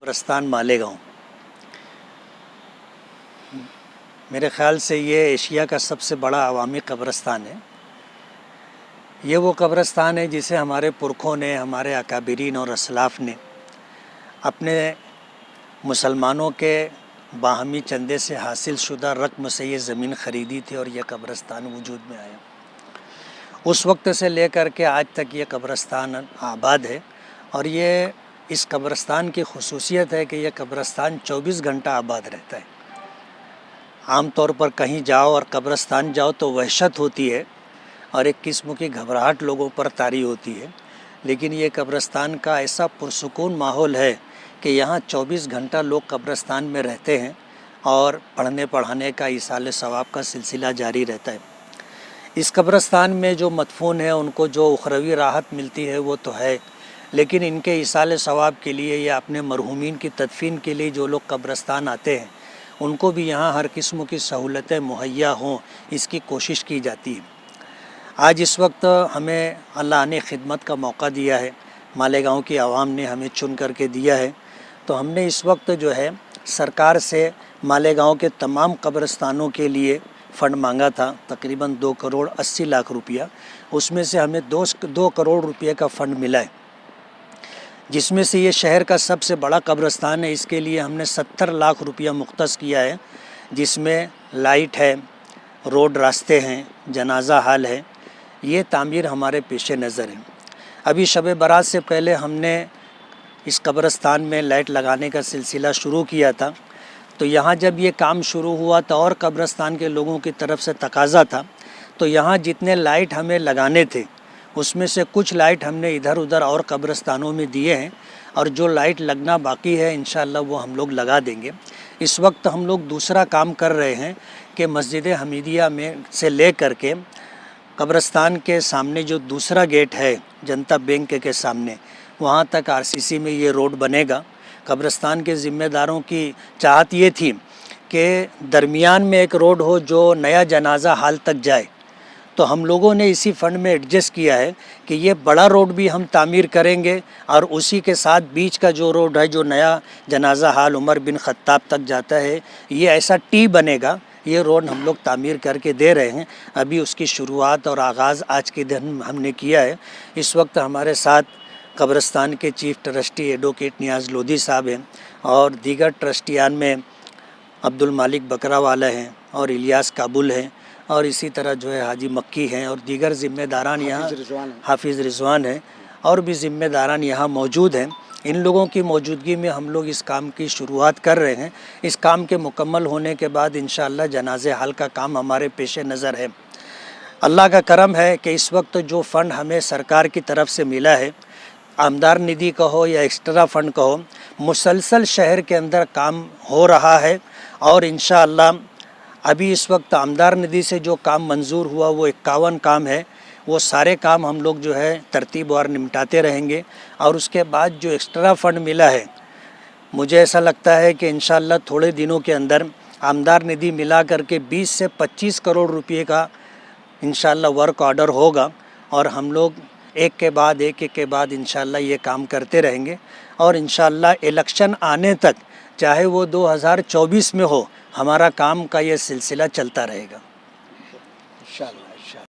قبرستان مالیگاؤں، میرے خیال سے یہ ایشیا کا سب سے بڑا عوامی قبرستان ہے۔ یہ وہ قبرستان ہے جسے ہمارے پرکھوں نے، ہمارے اکابرین اور اسلاف نے اپنے مسلمانوں کے باہمی چندے سے حاصل شدہ رقم سے یہ زمین خریدی تھی اور یہ قبرستان وجود میں آیا۔ اس وقت سے لے کر کے آج تک یہ قبرستان آباد ہے، اور یہ اس قبرستان کی خصوصیت ہے کہ یہ قبرستان 24 گھنٹہ آباد رہتا ہے۔ عام طور پر کہیں جاؤ اور قبرستان جاؤ تو وحشت ہوتی ہے اور ایک قسم کی گھبراہٹ لوگوں پر طاری ہوتی ہے، لیکن یہ قبرستان کا ایسا پرسکون ماحول ہے کہ یہاں 24 گھنٹہ لوگ قبرستان میں رہتے ہیں اور پڑھنے پڑھانے کا ایصال ثواب کا سلسلہ جاری رہتا ہے۔ اس قبرستان میں جو مدفون ہیں ان کو جو اخروی راحت ملتی ہے وہ تو ہے، لیکن ان کے ایصال ثواب کے لیے یا اپنے مرحومین کی تدفین کے لیے جو لوگ قبرستان آتے ہیں ان کو بھی یہاں ہر قسم کی سہولتیں مہیا ہوں، اس کی کوشش کی جاتی ہے۔ آج اس وقت ہمیں اللہ نے خدمت کا موقع دیا ہے، مالیگاؤں کی عوام نے ہمیں چن کر کے دیا ہے، تو ہم نے اس وقت جو ہے سرکار سے مالیگاؤں کے تمام قبرستانوں کے لیے فنڈ مانگا تھا، تقریباً 2 کروڑ 80 لاکھ روپیہ۔ اس میں سے ہمیں 2 کروڑ روپیہ کا فنڈ ملا ہے، جس میں سے یہ شہر کا سب سے بڑا قبرستان ہے۔ اس کے لیے ہم نے 70 لاکھ روپیہ مختص کیا ہے، جس میں لائٹ ہے، روڈ راستے ہیں، جنازہ ہال ہے۔ یہ تعمیر ہمارے پیش نظر ہے۔ ابھی شب برات سے پہلے ہم نے اس قبرستان میں لائٹ لگانے کا سلسلہ شروع کیا تھا، تو یہاں جب یہ کام شروع ہوا تو اور قبرستان کے لوگوں کی طرف سے تقاضا تھا، تو یہاں جتنے لائٹ ہمیں لگانے تھے اس میں سے کچھ لائٹ ہم نے ادھر ادھر اور قبرستانوں میں دیے ہیں، اور جو لائٹ لگنا باقی ہے انشاءاللہ وہ ہم لوگ لگا دیں گے۔ اس وقت ہم لوگ دوسرا کام کر رہے ہیں کہ مسجد حمیدیہ میں سے لے کر کے قبرستان کے سامنے جو دوسرا گیٹ ہے جنتا بینک کے سامنے، وہاں تک RCC میں یہ روڈ بنے گا۔ قبرستان کے ذمہ داروں کی چاہت یہ تھی کہ درمیان میں ایک روڈ ہو جو نیا جنازہ ہال تک جائے، تو ہم لوگوں نے اسی فنڈ میں ایڈجسٹ کیا ہے کہ یہ بڑا روڈ بھی ہم تعمیر کریں گے، اور اسی کے ساتھ بیچ کا جو روڈ ہے جو نیا جنازہ ہال عمر بن خطاب تک جاتا ہے، یہ ایسا ٹی بنے گا۔ یہ روڈ ہم لوگ تعمیر کر کے دے رہے ہیں، ابھی اس کی شروعات اور آغاز آج کے دن ہم نے کیا ہے۔ اس وقت ہمارے ساتھ قبرستان کے چیف ٹرسٹی ایڈوکیٹ نیاز لودھی صاحب ہیں، اور دیگر ٹرسٹیان میں عبد المالک بکرا والا ہیں اور الیاس کابل ہیں، اور اسی طرح جو ہے حاجی مکی ہیں، اور دیگر ذمہ داران یہاں حافظ رضوان ہیں، اور بھی ذمہ داران یہاں موجود ہیں۔ ان لوگوں کی موجودگی میں ہم لوگ اس کام کی شروعات کر رہے ہیں۔ اس کام کے مکمل ہونے کے بعد انشاءاللہ جنازہ حال کا کام ہمارے پیش نظر ہے۔ اللہ کا کرم ہے کہ اس وقت جو فنڈ ہمیں سرکار کی طرف سے ملا ہے، آمدار ندی کا ہو یا ایکسٹرا فنڈ کا ہو، مسلسل شہر کے اندر کام ہو رہا ہے، اور انشاءاللہ ابھی اس وقت آمدار ندی سے جو کام منظور ہوا وہ 51 کام ہے، وہ سارے کام ہم لوگ جو ہے ترتیب وار نمٹاتے رہیں گے۔ اور اس کے بعد جو ایکسٹرا فنڈ ملا ہے، مجھے ایسا لگتا ہے کہ انشاءاللہ تھوڑے دنوں کے اندر آمدار ندی ملا کر کے 20 سے 25 کروڑ روپے کا انشاءاللہ ورک آرڈر ہوگا، اور ہم لوگ ایک کے بعد انشاءاللہ یہ کام کرتے رہیں گے، اور انشاءاللہ الیکشن آنے تک چاہے وہ 2024 میں ہو، ہمارا کام کا یہ سلسلہ چلتا رہے گا۔